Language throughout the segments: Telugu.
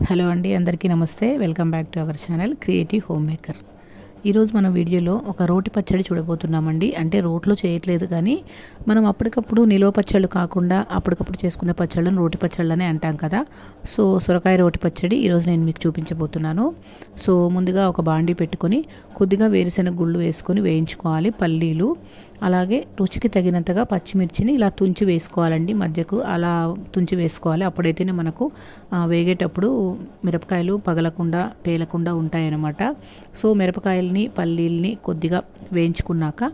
హలో అండి, అందరికీ నమస్తే. Welcome back to our channel creative home maker. ఈరోజు మన వీడియోలో ఒక రోటి పచ్చడి చూడబోతున్నామండి. అంటే రోట్లో చేయట్లేదు, కానీ మనం అప్పటికప్పుడు నిలువ పచ్చళ్ళు కాకుండా అప్పటికప్పుడు చేసుకునే పచ్చళ్ళను రోటి పచ్చళ్ళనే అంటాం కదా. సో సొరకాయ రోటి పచ్చడి ఈరోజు నేను మీకు చూపించబోతున్నాను. సో ముందుగా ఒక బాండీ పెట్టుకొని కొద్దిగా వేరుశెనగ గుళ్ళు వేసుకొని వేయించుకోవాలి. పల్లీలు, అలాగే రుచికి తగినంతగా పచ్చిమిర్చిని ఇలా తుంచి వేసుకోవాలండి. మధ్యకు అలా తుంచి వేసుకోవాలి. అప్పుడైతేనే మనకు వేగేటప్పుడు మిరపకాయలు పగలకుండా పేలకుండా ఉంటాయన్నమాట. సో మిరపకాయల్ని పల్లీల్ని కొద్దిగా వేయించుకున్నాక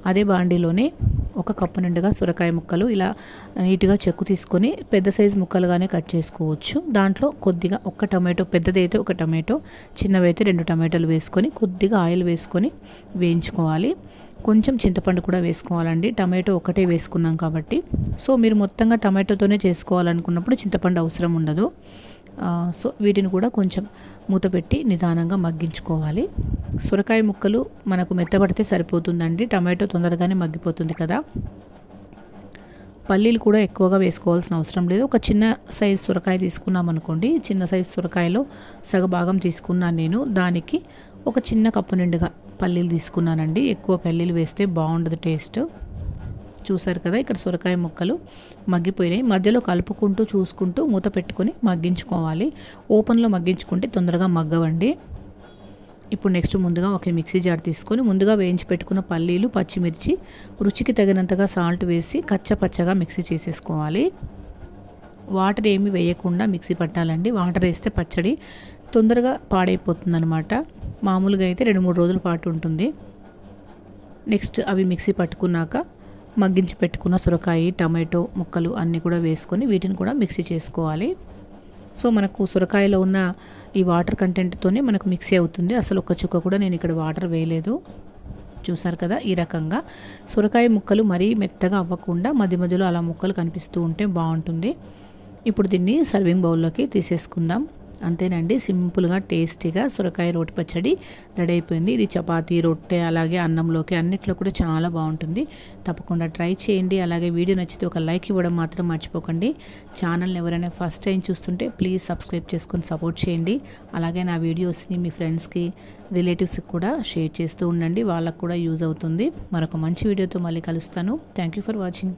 అదే బాండీలోనే ఒక కప్పు నిండుగా సొరకాయ ముక్కలు ఇలా నీట్గా చెక్కు తీసుకొని పెద్ద సైజు ముక్కలుగానే కట్ చేసుకోవచ్చు. దాంట్లో కొద్దిగా ఒక టమాటో, పెద్దదైతే ఒక టమాటో, చిన్నవైతే 2 టమాటాలు వేసుకొని కొద్దిగా ఆయిల్ వేసుకొని వేయించుకోవాలి. కొంచెం చింతపండు కూడా వేసుకోవాలండి. టమాటో ఒకటే వేసుకున్నాం కాబట్టి. సో మీరు మొత్తంగా టమాటోతోనే చేసుకోవాలనుకున్నప్పుడు చింతపండు అవసరం ఉండదు. సో వీటిని కూడా కొంచెం మూత పెట్టి నిదానంగా మగ్గించుకోవాలి. సొరకాయ ముక్కలు మనకు మెత్తబడితే సరిపోతుందండి. టమాటో తొందరగానే మగ్గిపోతుంది కదా. పల్లీలు కూడా ఎక్కువగా వేసుకోవాల్సిన అవసరం లేదు. ఒక చిన్న సైజు సొరకాయ తీసుకున్నాం అనుకోండి. చిన్న సైజు సొరకాయలో సగభాగం తీసుకున్నాను నేను. దానికి ఒక చిన్న కప్పు నిండుగా పల్లీలు తీసుకున్నానండి. ఎక్కువ పల్లీలు వేస్తే బాగుండదు టేస్ట్. చూసారు కదా, ఇక్కడ సొరకాయ ముక్కలు మగ్గిపోయినాయి. మధ్యలో కలుపుకుంటూ చూసుకుంటూ మూత పెట్టుకొని మగ్గించుకోవాలి. ఓపెన్లో మగ్గించుకుంటే తొందరగా మగ్గవండి. ఇప్పుడు నెక్స్ట్ ముందుగా ఒక మిక్సీ జార్ తీసుకొని ముందుగా వేయించి పెట్టుకున్న పల్లీలు, పచ్చిమిర్చి, రుచికి తగినంతగా సాల్ట్ వేసి కచ్చపచ్చగా మిక్సీ చేసేసుకోవాలి. వాటర్ ఏమి వేయకుండా మిక్సీ పట్టాలండి. వాటర్ వేస్తే పచ్చడి తొందరగా పాడైపోతుంది అనమాట. మామూలుగా అయితే 2-3 రోజుల పాటు ఉంటుంది. నెక్స్ట్ అవి మిక్సీ పట్టుకున్నాక మగ్గించి పెట్టుకున్న సొరకాయ, టమాటో ముక్కలు అన్నీ కూడా వేసుకొని వీటిని కూడా మిక్సీ చేసుకోవాలి. సో మనకు సొరకాయలో ఉన్న ఈ వాటర్ కంటెంట్తోనే మనకు మిక్సీ అవుతుంది. అసలు ఒక చుక్క కూడా నేను ఇక్కడ వాటర్ వేయలేదు. చూసారు కదా, ఈ రకంగా సొరకాయ ముక్కలు మరీ మెత్తగా అవ్వకుండా మధ్య మధ్యలో అలా ముక్కలు కనిపిస్తూ ఉంటే బాగుంటుంది. ఇప్పుడు దీన్ని సర్వింగ్ బౌల్లోకి తీసేసుకుందాం. అంతేనండి, సింపుల్గా టేస్టీగా సొరకాయ రోటి పచ్చడి రెడీ అయిపోయింది. ఇది చపాతీ, రొట్టె, అలాగే అన్నంలోకి అన్నిట్లో కూడా చాలా బాగుంటుంది. తప్పకుండా ట్రై చేయండి. అలాగే వీడియో నచ్చితే ఒక లైక్ ఇవ్వడం మాత్రం మర్చిపోకండి. ఛానల్ని ఎవరైనా ఫస్ట్ టైం చూస్తుంటే ప్లీజ్ సబ్స్క్రైబ్ చేసుకొని సపోర్ట్ చేయండి. అలాగే నా వీడియోస్ని మీ ఫ్రెండ్స్కి, రిలేటివ్స్కి కూడా షేర్ చేస్తూ ఉండండి. వాళ్ళకు కూడా యూజ్ అవుతుంది. మరొక మంచి వీడియోతో మళ్ళీ కలుస్తాను. Thank you for watching.